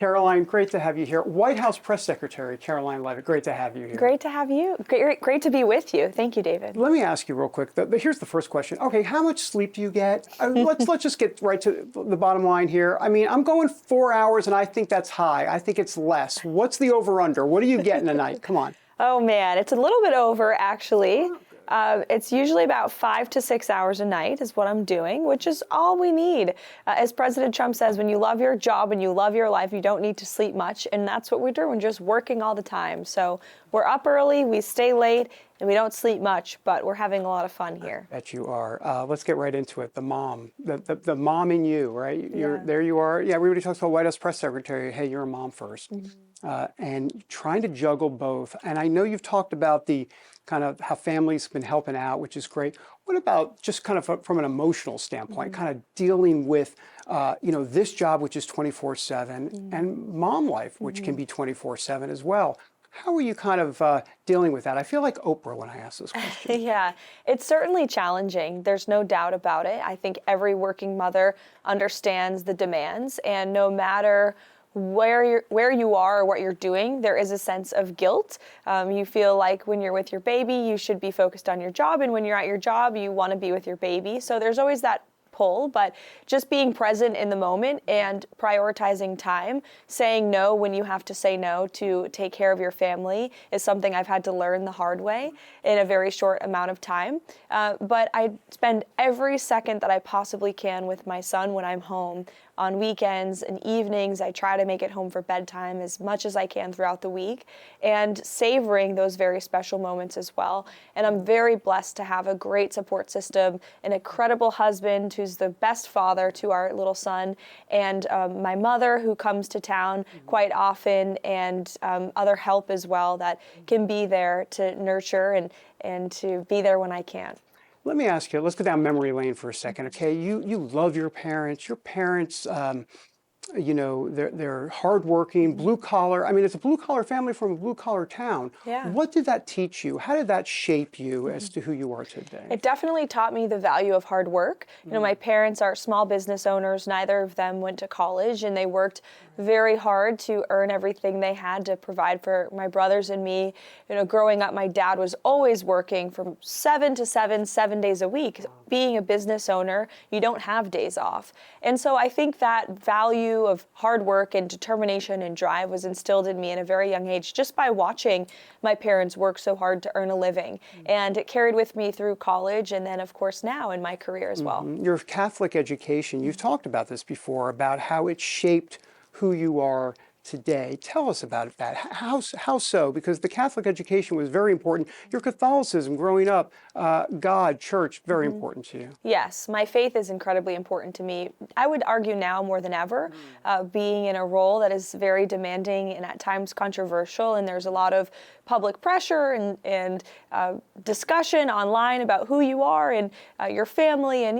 Karoline, great to have you here. White House Press Secretary Karoline Leavitt, great to have you here. Great to have you. Great to be with you. Thank you, David. Let me ask you real quick. Here's the first question. Okay, how much sleep do you get? Let's just get right to the bottom line here. I mean, I'm going 4 hours, and I think that's high. I think it's less. What's the over/under? What are you getting tonight? Come on. Oh man, it's a little bit over actually. It's usually about 5 to 6 hours a night is what I'm doing, which is all we need. As President Trump says, when you love your job and you love your life, you don't need to sleep much. And that's what we're doing, just working all the time. So we're up early, we stay late, and we don't sleep much, but we're having a lot of fun here. I bet you are. Let's get right into it. The mom, the mom in you, right? There you are. Yeah, everybody talks about White House Press Secretary. Hey, you're a mom first. And trying to juggle both. And I know you've talked about the kind of how families have been helping out, which is great. What about just kind of from an emotional standpoint, kind of dealing with, this job, which is 24/7, and mom life, which can be 24/7 as well? How are you kind of dealing with that? I feel like Oprah when I ask this question. Yeah, it's certainly challenging. There's no doubt about it. I think every working mother understands the demands, and no matter where you are or what you're doing, there is a sense of guilt. You feel like when you're with your baby, you should be focused on your job, and when you're at your job, you want to be with your baby. So there's always that pull, but just being present in the moment and prioritizing time, saying no when you have to say no to take care of your family is something I've had to learn the hard way in a very short amount of time. But I spend every second that I possibly can with my son when I'm home. On weekends and evenings, I try to make it home for bedtime as much as I can throughout the week and savoring those very special moments as well. And I'm very blessed to have a great support system, an incredible husband who's the best father to our little son, and my mother who comes to town quite often, and other help as well that can be there to nurture and to be there when I can. Let me ask you, let's go down memory lane for a second, okay? You love your parents. Your parents, they're hardworking, blue collar. I mean, it's a blue collar family from a blue collar town. Yeah. What did that teach you? How did that shape you as to who you are today? It definitely taught me the value of hard work. You know, my parents are small business owners. Neither of them went to college, and they worked very hard to earn everything they had to provide for my brothers and me. You know, growing up, my dad was always working from 7 to 7 days a week. Being a business owner, you don't have days off. And so I think that value of hard work and determination and drive was instilled in me at a very young age just by watching my parents work so hard to earn a living. And it carried with me through college and then, of course, now in my career as well. Your Catholic education, you've talked about this before, about how it shaped who you are today. Tell us about that. How so? Because the Catholic education was very important. Your Catholicism growing up, God, church, very important to you. Yes, my faith is incredibly important to me. I would argue now more than ever, being in a role that is very demanding and at times controversial, and there's a lot of public pressure and discussion online about who you are and your family, and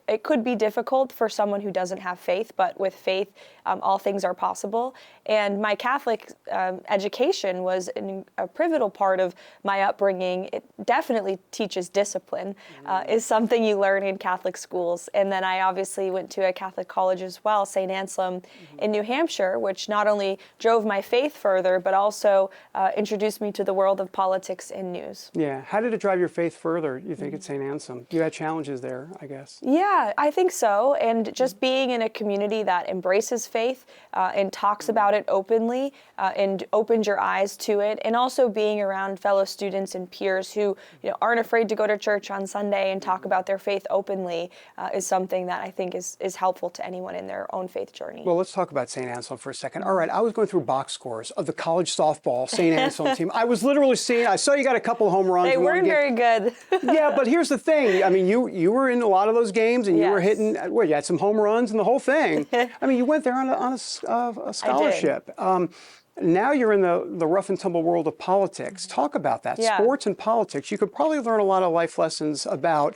it could be difficult for someone who doesn't have faith, but with faith, all things are possible. And my Catholic education was a pivotal part of my upbringing. It definitely teaches discipline, is something you learn in Catholic schools. And then I obviously went to a Catholic college as well, St. Anselm in New Hampshire, which not only drove my faith further, but also introduced me to the world of politics and news. Yeah. How did it drive your faith further, you think, at St. Anselm? You had challenges there, I guess. Yeah, I think so. And just being in a community that embraces faith and talks about it openly and opens your eyes to it, and also being around fellow students and peers who aren't afraid to go to church on Sunday and talk about their faith openly is something that I think is helpful to anyone in their own faith journey. Well, let's talk about St. Anselm for a second. All right, I was going through box scores of the college softball St. Anselm team. I was literally seeing, I saw you got a couple home runs. They weren't very good. Yeah, but here's the thing. I mean, you were in a lot of those games, and you were hitting, you had some home runs and the whole thing. I mean, you went there on a scholarship. Now you're in the rough and tumble world of politics. Talk about that. Yeah. Sports and politics. You could probably learn a lot of life lessons about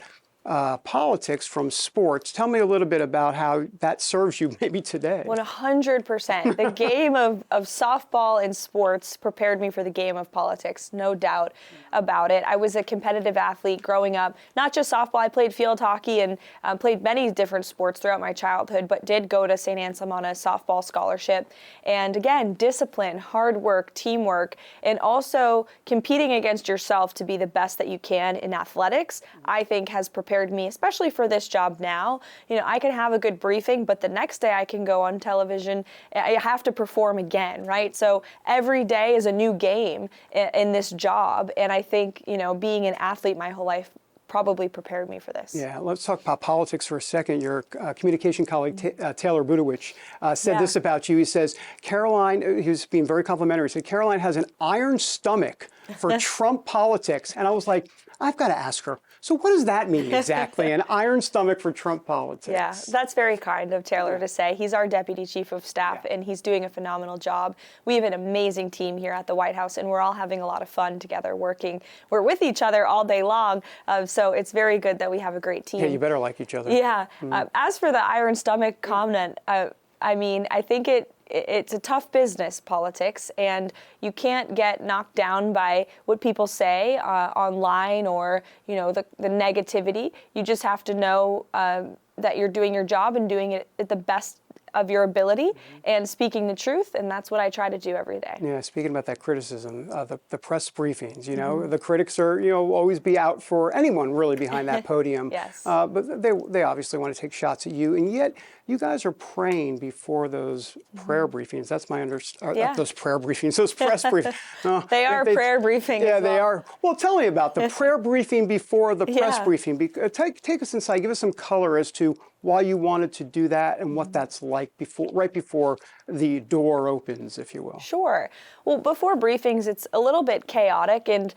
politics from sports. Tell me a little bit about how that serves you maybe today. 100%. The game of softball and sports prepared me for the game of politics, no doubt about it. I was a competitive athlete growing up, not just softball. I played field hockey and played many different sports throughout my childhood, but did go to St. Anselm on a softball scholarship. And again, discipline, hard work, teamwork, and also competing against yourself to be the best that you can in athletics, I think has prepared me, especially for this job now. I can have a good briefing, but the next day I can go on television. I have to perform again, right? So every day is a new game in this job. And I think, being an athlete my whole life probably prepared me for this. Yeah, let's talk about politics for a second. Your communication colleague, Taylor Budowich, said this about you. He says, Karoline, he was being very complimentary, he said, Karoline has an iron stomach for Trump politics. And I was like, I've got to ask her, so what does that mean exactly, an iron stomach for Trump politics? Yeah, that's very kind of Taylor to say. He's our deputy chief of staff, and he's doing a phenomenal job. We have an amazing team here at the White House, and we're all having a lot of fun together working. We're with each other all day long, so it's very good that we have a great team. Yeah, you better like each other. Yeah. As for the iron stomach comment, I think it's a tough business, politics, and you can't get knocked down by what people say online or the negativity. You just have to know that you're doing your job and doing it at the best of your ability and speaking the truth, and that's what I try to do every day. Yeah, speaking about that criticism, the press briefings, the critics are, always be out for anyone really behind that podium. Yes. But they obviously want to take shots at you, and yet you guys are praying before those prayer briefings. That's my those prayer briefings, those press briefings. They are prayer briefings. Yeah, they are. Well, tell me about the prayer briefing before the press briefing. Take us inside. Give us some color as to why you wanted to do that and what that's like right before the door opens, if you will. Sure. Well, before briefings, it's a little bit chaotic and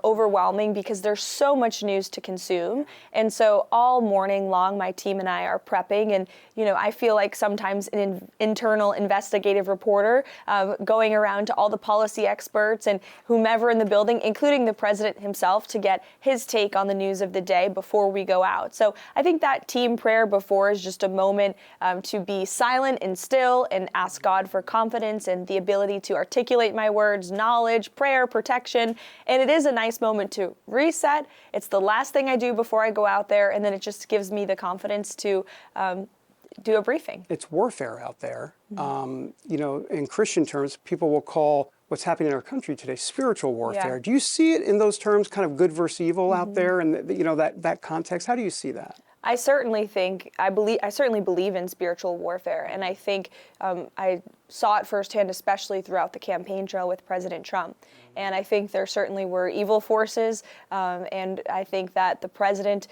overwhelming because there's so much news to consume. And so all morning long, my team and I are prepping. And, I feel like sometimes an internal investigative reporter going around to all the policy experts and whomever in the building, including the president himself, to get his take on the news of the day before we go out. So I think that team prayer before is just a moment to be silent and still and ask God for confidence and the ability to articulate my words, knowledge, prayer, protection. And it is a nice moment to reset. It's the last thing I do before I go out there, and then it just gives me the confidence to do a briefing. It's warfare out there. In Christian terms, people will call what's happening in our country today spiritual warfare. Yeah. Do you see it in those terms, kind of good versus evil out there, and that context? How do you see that? I certainly believe in spiritual warfare, and I think I saw it firsthand, especially throughout the campaign trail with President Trump. And I think there certainly were evil forces, and I think that the president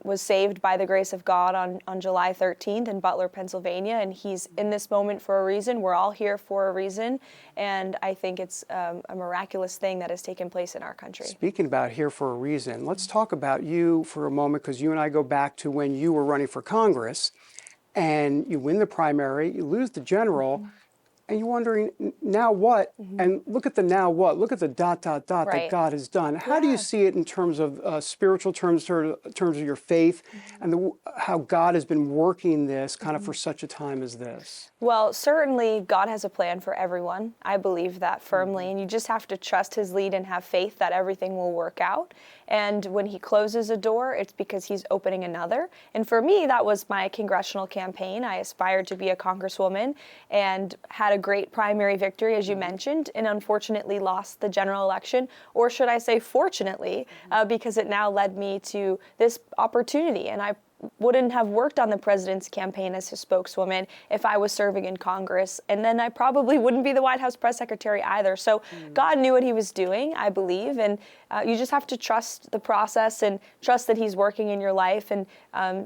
was saved by the grace of God on July 13th in Butler, Pennsylvania, and he's in this moment for a reason. We're all here for a reason, and I think it's a miraculous thing that has taken place in our country. Speaking about here for a reason, let's talk about you for a moment, because you and I go back to when you were running for Congress, and you win the primary, you lose the general, and you're wondering, now what? And look at the now what? Look at the ... Right. that God has done. How do you see it in terms of spiritual terms, terms of your faith, and how God has been working this kind of for such a time as this? Well, certainly God has a plan for everyone. I believe that firmly, and you just have to trust his lead and have faith that everything will work out. And when he closes a door, it's because he's opening another. And for me, that was my congressional campaign. I aspired to be a congresswoman and had a great primary victory, as you mentioned, and unfortunately lost the general election, or should I say fortunately, because it now led me to this opportunity. And I wouldn't have worked on the president's campaign as his spokeswoman if I was serving in Congress. And then I probably wouldn't be the White House press secretary either. So God knew what he was doing, I believe. And you just have to trust the process and trust that he's working in your life and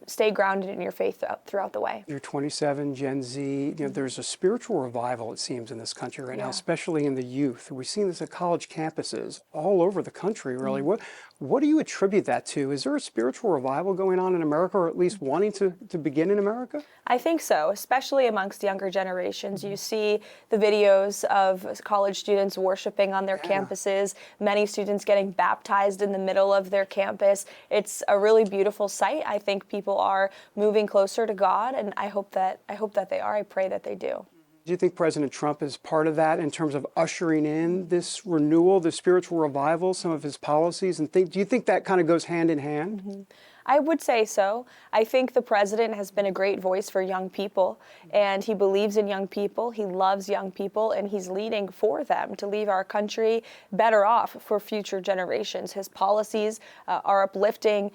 stay grounded in your faith throughout the way. You're 27, Gen Z. There's a spiritual revival, it seems, in this country right now, especially in the youth. We've seen this at college campuses all over the country, really. What do you attribute that to? Is there a spiritual revival going on in America, or at least wanting to begin in America? I think so, especially amongst younger generations. You see the videos of college students worshiping on their campuses, many students getting baptized in the middle of their campus. It's a really beautiful sight. I think people are moving closer to God, and I hope that they are. I pray that they do. Do you think President Trump is part of that in terms of ushering in this renewal, this spiritual revival, some of his policies? And do you think that kind of goes hand in hand? I would say so. I think the president has been a great voice for young people, and he believes in young people, he loves young people, and he's leading for them to leave our country better off for future generations. His policies are uplifting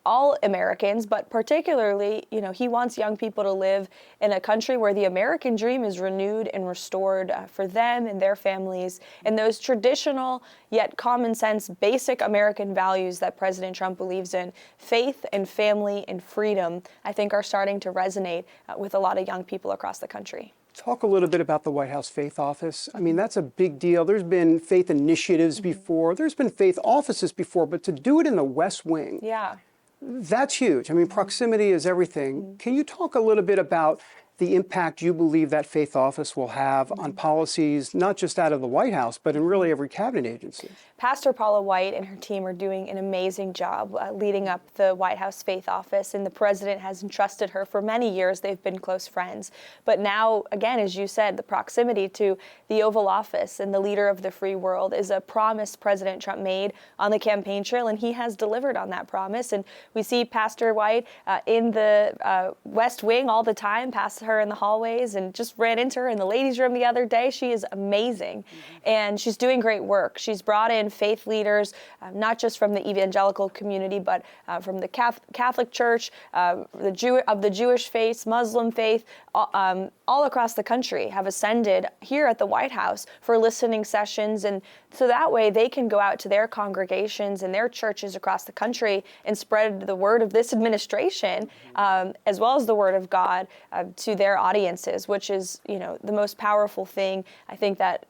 all Americans, but particularly, he wants young people to live in a country where the American dream is renewed and restored for them and their families. And those traditional yet common sense basic American values that President Trump believes in, faith and family and freedom, I think are starting to resonate with a lot of young people across the country. Talk a little bit about the White House Faith Office. I mean, that's a big deal. There's been faith initiatives before, there's been faith offices before, but to do it in the West Wing. Yeah. That's huge. I mean, proximity is everything. Can you talk a little bit about the impact you believe that faith office will have on policies, not just out of the White House, but in really every cabinet agency? Pastor Paula White and her team are doing an amazing job leading up the White House Faith Office, and the president has entrusted her for many years. They've been close friends. But now, again, as you said, the proximity to the Oval Office and the leader of the free world is a promise President Trump made on the campaign trail, and he has delivered on that promise. And we see Pastor White in the West Wing all the time, past her in the hallways, and just ran into her in the ladies' room the other day. She is amazing, and she's doing great work. She's brought in faith leaders, not just from the evangelical community, but from the Catholic Church, the Jewish faith, Muslim faith, all across the country have ascended here at the White House for listening sessions. And so that way they can go out to their congregations and their churches across the country and spread the word of this administration, as well as the word of God to their audiences, which is, the most powerful thing I think that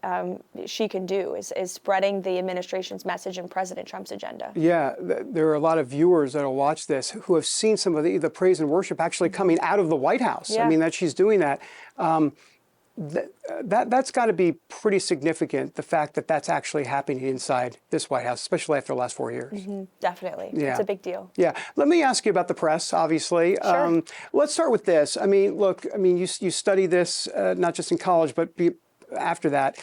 she can do is spreading the administration's message and President Trump's agenda. Yeah, there are a lot of viewers that will watch this who have seen some of the praise and worship actually coming out of the White House. Yeah. I mean, that she's doing that. That's got to be pretty significant, the fact that that's actually happening inside this White House, especially after the last 4 years. Definitely. Yeah. It's a big deal. Yeah. Let me ask you about the press, obviously. Sure. Let's start with this. I mean, look, you study this not just in college, but after that.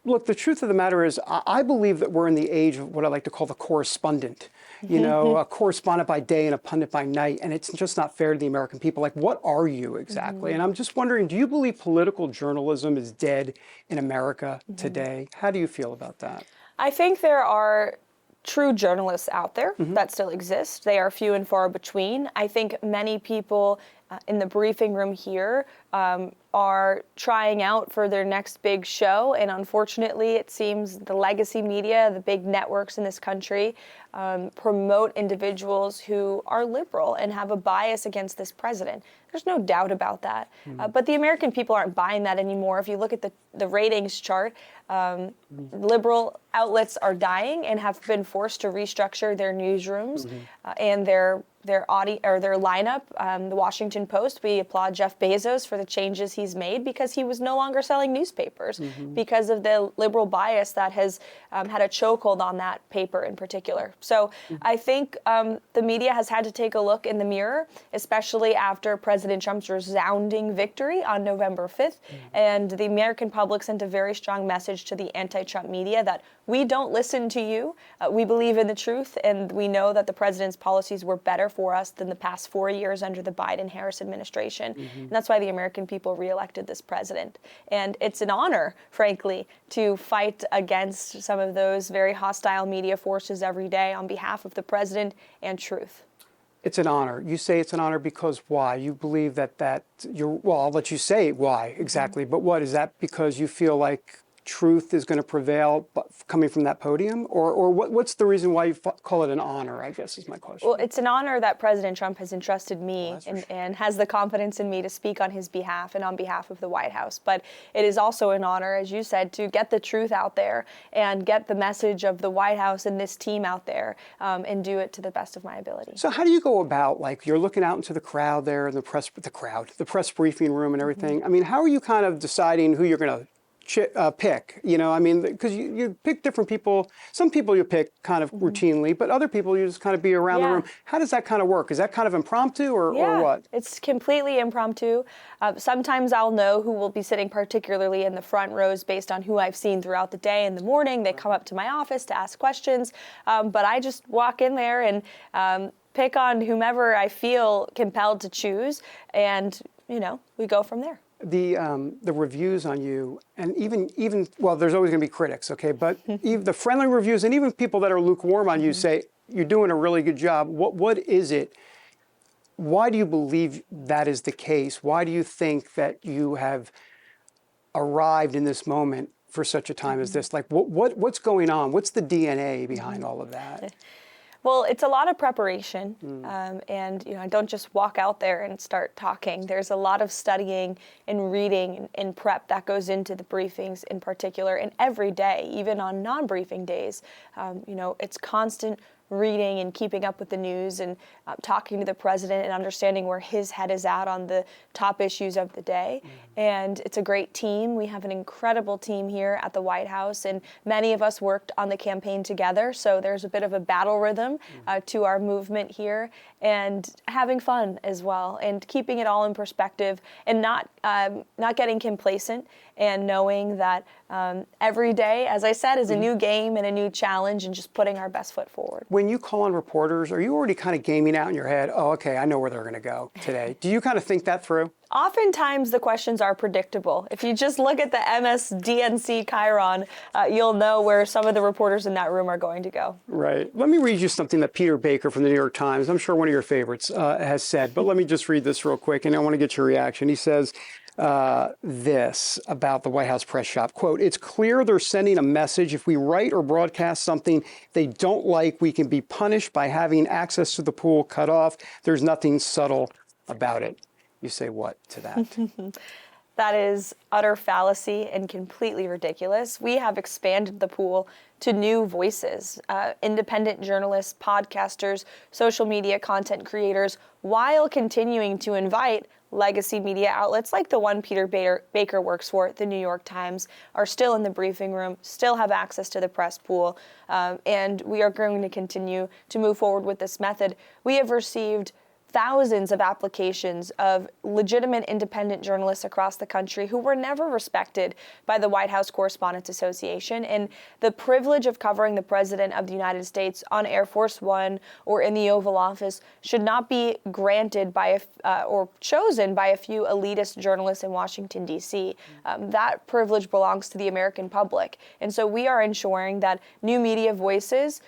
Look, the truth of the matter is, I believe that we're in the age of what I like to call the correspondent. A correspondent by day and a pundit by night, and it's just not fair to the American people. Like, what are you exactly? And I'm just wondering, do you believe political journalism is dead in America today? How do you feel about that? I think there are true journalists out there that still exist. They are few and far between. I think many people in the briefing room here are trying out for their next big show, and unfortunately it seems the legacy media, the big networks in this country, promote individuals who are liberal and have a bias against this president. There's no doubt about that. But the American people aren't buying that anymore. If you look at the ratings chart, liberal outlets are dying and have been forced to restructure their newsrooms and their lineup. The Washington Post, we applaud Jeff Bezos for the changes he's made because he was no longer selling newspapers because of the liberal bias that has had a chokehold on that paper in particular. So I think the media has had to take a look in the mirror, especially after President Trump's resounding victory on November 5th. And the American public sent a very strong message to the anti-Trump media that we don't listen to you. We believe in the truth, and we know that the president's policies were better for us than the past 4 years under the Biden-Harris administration. And that's why the American people reelected this president. And it's an honor, frankly, to fight against some of those very hostile media forces every day on behalf of the president and truth. It's an honor. You say it's an honor because why? You believe that you're, well, I'll let you say why exactly, but what? Is that because you feel like truth is going to prevail coming from that podium? Or what's the reason why you call it an honor, I guess is my question. Well, it's an honor that President Trump has entrusted me and has the confidence in me to speak on his behalf and on behalf of the White House. But it is also an honor, as you said, to get the truth out there and get the message of the White House and this team out there and do it to the best of my ability. So how do you go about, like, you're looking out into the crowd there, the press briefing room and everything. Mm-hmm. I mean, how are you kind of deciding who you're going to pick, I mean, because you pick different people. Some people you pick kind of routinely, but other people you just kind of be around the room. How does that kind of work? Is that kind of impromptu or what? It's completely impromptu. Sometimes I'll know who will be sitting particularly in the front rows based on who I've seen throughout the day. In the morning, they come up to my office to ask questions, but I just walk in there and pick on whomever I feel compelled to choose, and we go from there. The reviews on you, and even well, there's always going to be critics, okay, but even the friendly reviews and even people that are lukewarm on you say you're doing a really good job. What is it? Why do you believe that is the case? Why do you think that you have arrived in this moment for such a time as this? Like, what's going on? What's the DNA behind all of that? Well, it's a lot of preparation, and I don't just walk out there and start talking. There's a lot of studying and reading and prep that goes into the briefings in particular, and every day, even on non-briefing days. It's constant reading and keeping up with the news and talking to the president and understanding where his head is at on the top issues of the day. And it's a great team. We have an incredible team here at the White House, and many of us worked on the campaign together, so there's a bit of a battle rhythm to our movement here, and having fun as well, and keeping it all in perspective, and not getting complacent, and knowing that every day, as I said, is a new game and a new challenge, and just putting our best foot forward. When you call on reporters, are you already kind of gaming out in your head, oh, okay, I know where they're going to go today? Do you kind of think that through? Oftentimes the questions are predictable. If you just look at the MSDNC Chiron, you'll know where some of the reporters in that room are going to go. Right. Let me read you something that Peter Baker from the New York Times, I'm sure one of your favorites, has said, but let me just read this real quick, and I want to get your reaction. He says this about the White House press shop, quote, "It's clear they're sending a message. If we write or broadcast something they don't like, we can be punished by having access to the pool cut off. There's nothing subtle about it." You say what to that? That is utter fallacy and completely ridiculous. We have expanded the pool to new voices, independent journalists, podcasters, social media content creators, while continuing to invite legacy media outlets like the one Peter Baker works for, the New York Times, are still in the briefing room, still have access to the press pool, and we are going to continue to move forward with this method. We have received thousands of applications of legitimate independent journalists across the country who were never respected by the White House Correspondents Association. And the privilege of covering the President of the United States on Air Force One or in the Oval Office should not be granted by or chosen by a few elitist journalists in Washington, D.C. That privilege belongs to the American public. And so we are ensuring that new media voices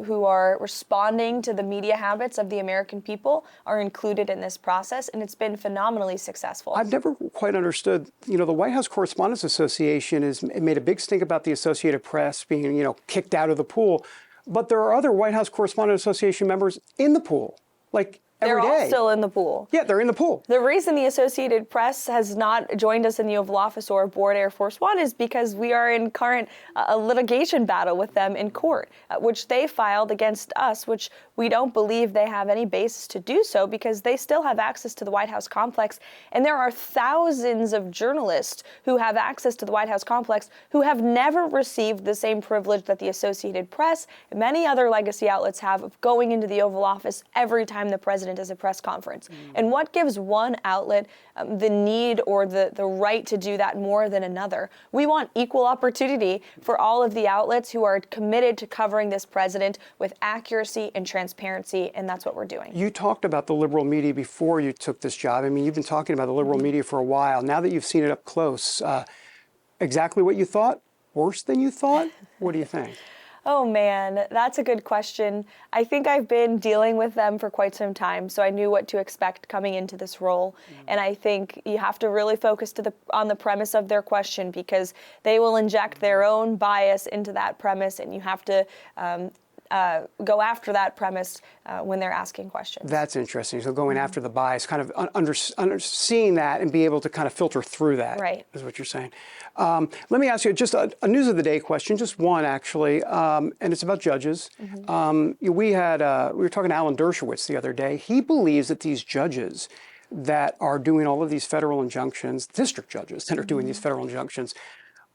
who are responding to the media habits of the American people are included in this process, and it's been phenomenally successful. I've never quite understood, the White House Correspondents Association has made a big stink about the Associated Press being, kicked out of the pool, but there are other White House Correspondents Association members in the pool, like every day. They're all still in the pool. Yeah, they're in the pool. The reason the Associated Press has not joined us in the Oval Office or aboard Air Force One is because we are in current litigation battle with them in court, which they filed against us, which we don't believe they have any basis to do so because they still have access to the White House complex. And there are thousands of journalists who have access to the White House complex who have never received the same privilege that the Associated Press and many other legacy outlets have of going into the Oval Office every time the president does a press conference. And what gives one outlet the need or the right to do that more than another? We want equal opportunity for all of the outlets who are committed to covering this president with accuracy and transparency, and that's what we're doing. You talked about the liberal media before you took this job. I mean, you've been talking about the liberal media for a while. Now that you've seen it up close, exactly what you thought? Worse than you thought? What do you think? Oh man, that's a good question. I think I've been dealing with them for quite some time, so I knew what to expect coming into this role. And I think you have to really focus on the premise of their question, because they will inject their own bias into that premise, and you have to go after that premise when they're asking questions. That's interesting. So going after the bias, kind of seeing that and be able to kind of filter through that, Right, is what you're saying. Let me ask you just a news of the day question, just one actually, and it's about judges. We were talking to Alan Dershowitz the other day. He believes that these judges that are doing all of these federal injunctions, district judges that are doing these federal injunctions,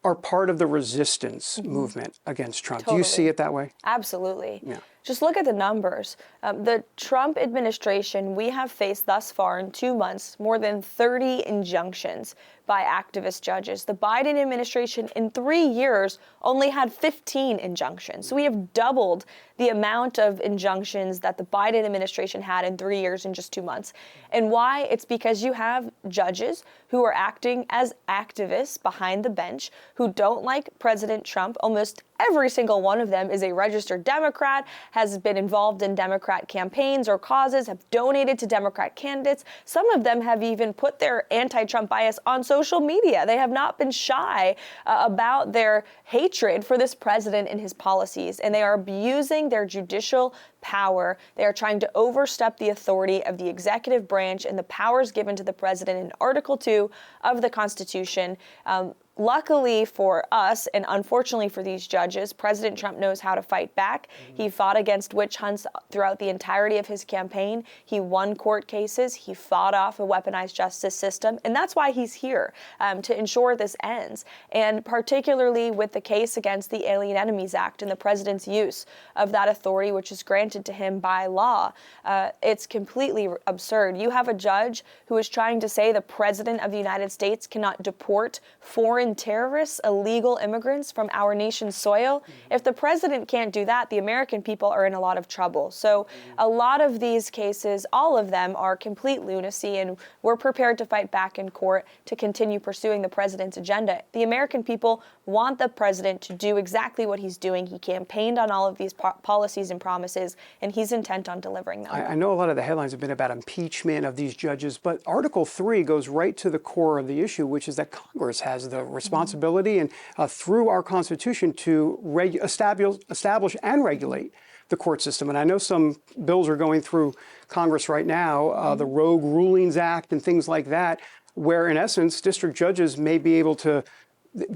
are part of the resistance movement against Trump. Totally. Do you see it that way? Absolutely. Yeah. Just look at the numbers. The Trump administration, we have faced thus far in 2 months more than 30 injunctions by activist judges. The Biden administration in 3 years only had 15 injunctions. So we have doubled the amount of injunctions that the Biden administration had in 3 years in just 2 months. And why? It's because you have judges who are acting as activists behind the bench who don't like President Trump. Almost every single one of them is a registered Democrat, has been involved in Democrat campaigns or causes, have donated to Democrat candidates. Some of them have even put their anti-Trump bias on social media. They have not been shy about their hatred for this president and his policies, and they are abusing their judicial power. They are trying to overstep the authority of the executive branch and the powers given to the president in Article 2 of the Constitution. Luckily for us, and unfortunately for these judges, President Trump knows how to fight back. He fought against witch hunts throughout the entirety of his campaign. He won court cases. He fought off a weaponized justice system. And that's why he's here, to ensure this ends. And particularly with the case against the Alien Enemies Act and the president's use of that authority, which is granted to him by law, it's completely absurd. You have a judge who is trying to say the president of the United States cannot deport foreign terrorists, illegal immigrants from our nation's soil. If the president can't do that, the American people are in a lot of trouble. So a lot of these cases, all of them, are complete lunacy, and we're prepared to fight back in court to continue pursuing the president's agenda. The American people want the president to do exactly what he's doing. He campaigned on all of these policies and promises, and he's intent on delivering them. I know a lot of the headlines have been about impeachment of these judges, but Article 3 goes right to the core of the issue, which is that Congress has the responsibility and through our Constitution to establish and regulate the court system. And I know some bills are going through Congress right now, the Rogue Rulings Act and things like that, where in essence, district judges may be able to,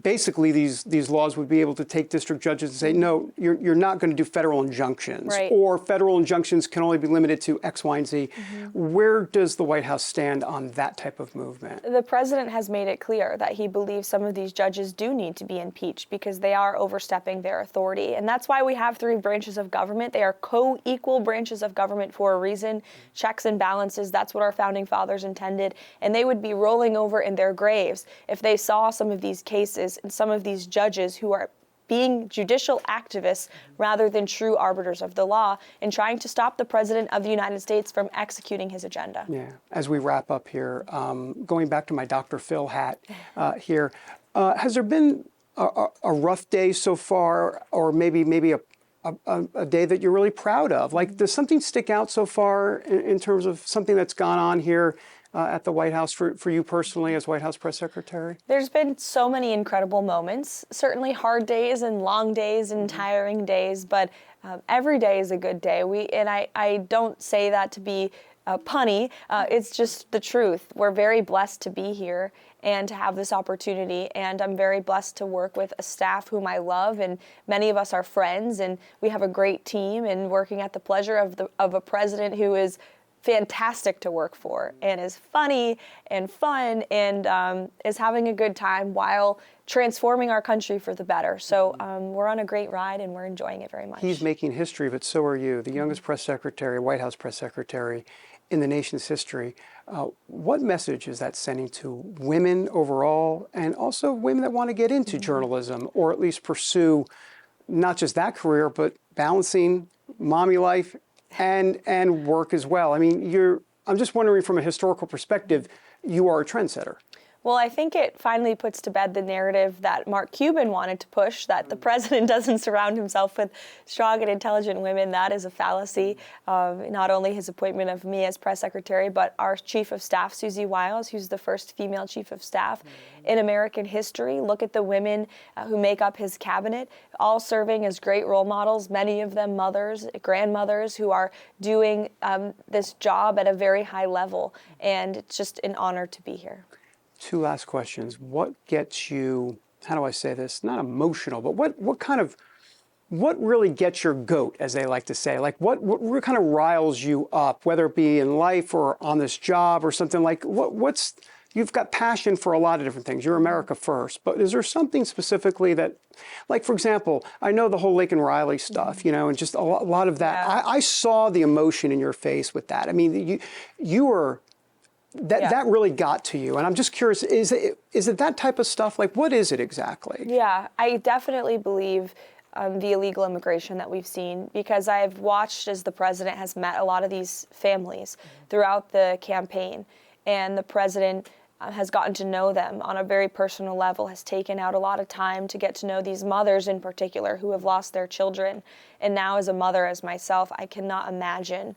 basically these laws would be able to take district judges and say, no, you're not going to do federal injunctions, right, or federal injunctions can only be limited to X, Y, and Z. Where does the White House stand on that type of movement? The president has made it clear that he believes some of these judges do need to be impeached because they are overstepping their authority. And that's why we have 3 branches of government. They are co-equal branches of government for a reason. Checks and balances, that's what our founding fathers intended. And they would be rolling over in their graves if they saw some of these cases and some of these judges who are being judicial activists rather than true arbiters of the law and trying to stop the president of the United States from executing his agenda. Yeah. As we wrap up here, going back to my Dr. Phil hat here, has there been a rough day so far, or maybe a day that you're really proud of? Like, does something stick out so far in terms of something that's gone on here at the White House for you personally as White House press secretary? There's been so many incredible moments, certainly hard days and long days and tiring days, but every day is a good day. I don't say that to be punny. It's just the truth. We're very blessed to be here and to have this opportunity. And I'm very blessed to work with a staff whom I love, and many of us are friends, and we have a great team, and working at the pleasure of a president who is fantastic to work for and is funny and fun and is having a good time while transforming our country for the better. So we're on a great ride and we're enjoying it very much. He's making history, but so are you, the youngest press secretary, White House press secretary in the nation's history. What message is that sending to women overall, and also women that want to get into journalism, or at least pursue not just that career, but balancing mommy life and work as well? I mean, I'm just wondering, from a historical perspective, you are a trendsetter. Well, I think it finally puts to bed the narrative that Mark Cuban wanted to push, that the president doesn't surround himself with strong and intelligent women. That is a fallacy. Not only his appointment of me as press secretary, but our chief of staff, Susie Wiles, who's the first female chief of staff in American history. Look at the women who make up his cabinet, all serving as great role models, many of them mothers, grandmothers who are doing this job at a very high level. And it's just an honor to be here. Two last questions. What gets you, how do I say this, not emotional, but what really gets your goat, as they like to say? Like what kind of riles you up, whether it be in life or on this job or something like, you've got passion for a lot of different things. You're America first, but is there something specifically that, like, for example, I know the whole Lincoln Riley stuff, and just a lot of that. Yeah. I saw the emotion in your face with that. I mean, you were, that really got to you. And I'm just curious, is it that type of stuff? Like, what is it exactly? Yeah, I definitely believe the illegal immigration that we've seen, because I've watched as the president has met a lot of these families throughout the campaign. And the president has gotten to know them on a very personal level, has taken out a lot of time to get to know these mothers in particular who have lost their children. And now as a mother, as myself, I cannot imagine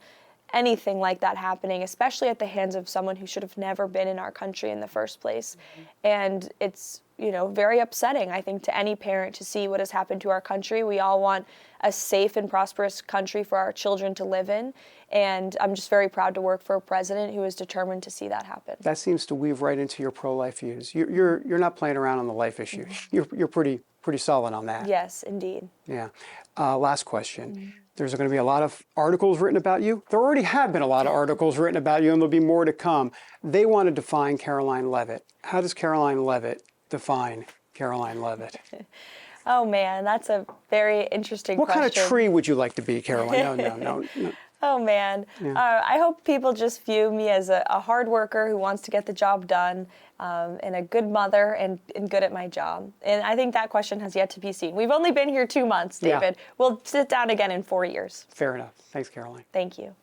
anything like that happening, especially at the hands of someone who should have never been in our country in the first place. And it's, very upsetting, I think, to any parent to see what has happened to our country. We all want a safe and prosperous country for our children to live in. And I'm just very proud to work for a president who is determined to see that happen. That seems to weave right into your pro-life views. You're not playing around on the life issue. You're pretty solid on that. Yes, indeed. Yeah. Last question. There's going to be a lot of articles written about you. There already have been a lot of articles written about you, and there'll be more to come. They want to define Karoline Leavitt. How does Karoline Leavitt define Karoline Leavitt? Oh, man, that's a very interesting question. What kind of tree would you like to be, Karoline? No. Oh, man. Yeah. I hope people just view me as a hard worker who wants to get the job done, and a good mother and good at my job. And I think that question has yet to be seen. We've only been here 2 months, David. Yeah. We'll sit down again in 4 years. Fair enough. Thanks, Karoline. Thank you.